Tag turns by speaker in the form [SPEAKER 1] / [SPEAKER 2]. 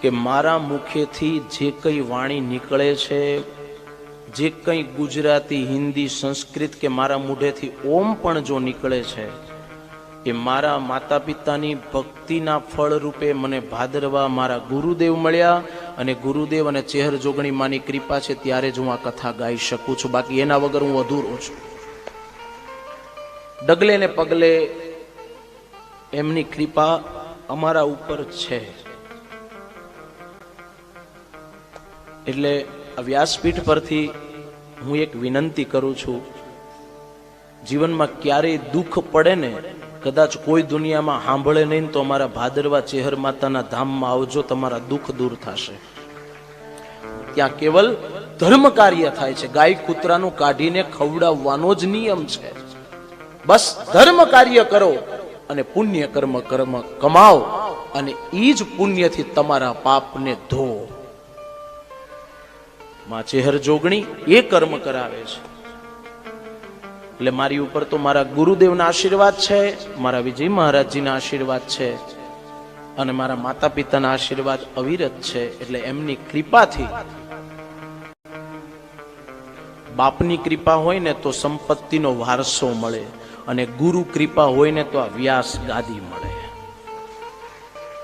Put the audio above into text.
[SPEAKER 1] કે મારા મુખેથી જે કંઈ વાણી નીકળે છે, જે કંઈ ગુજરાતી, હિન્દી, સંસ્કૃત કે મારા મુઢેથી ઓમ પણ જો નીકળે છે, એ મારા માતા પિતાની ભક્તિના ફળ રૂપે મને ભાદરવા મારા ગુરુદેવ મળ્યા, અને ગુરુદેવ અને ચેહર જોગણી માની કૃપા છે ત્યારે જ હું આ કથા ગાઈ શકું છું. બાકી એના વગર હું અધૂરો છું. ડગલે ને પગલે એમની કૃપા અમારા ઉપર છે. એટલે આ વ્યાસપીઠ પરથી હું એક વિનંતી કરું છું, જીવનમાં ક્યારેય દુઃખ પડે ને, કદાચ કોઈ દુનિયામાં સાંભળે નહીં તો અમારા ભાદરવા ચેહર માતાના ધામમાં આવજો, તમારા દુઃખ દૂર થશે. ત્યાં કેવલ ધર્મ કાર્ય થાય છે. ગાય કૂતરાનું કાઢીને ખવડાવવાનો જ નિયમ છે. બસ ધર્મ કાર્ય કરો અને પુણ્ય કર્મ કમાઓ, અને ઈ જ પુણ્યથી તમારા પાપને ધો. માં ચેહર જોગણી એ કર્મ કરાવે છે. એટલે મારી ઉપર તો મારા ગુરુદેવના આશીર્વાદ છે, મારા વિજય મહારાજજીના આશીર્વાદ છે, અને મારા માતા પિતાના આશીર્વાદ અવિરત છે. એટલે એમની કૃપાથી, બાપની કૃપા હોય ને તો સંપત્તિનો વારસો મળે, અને ગુરુ કૃપા હોય ને તો આ વ્યાસ ગાદી મળે.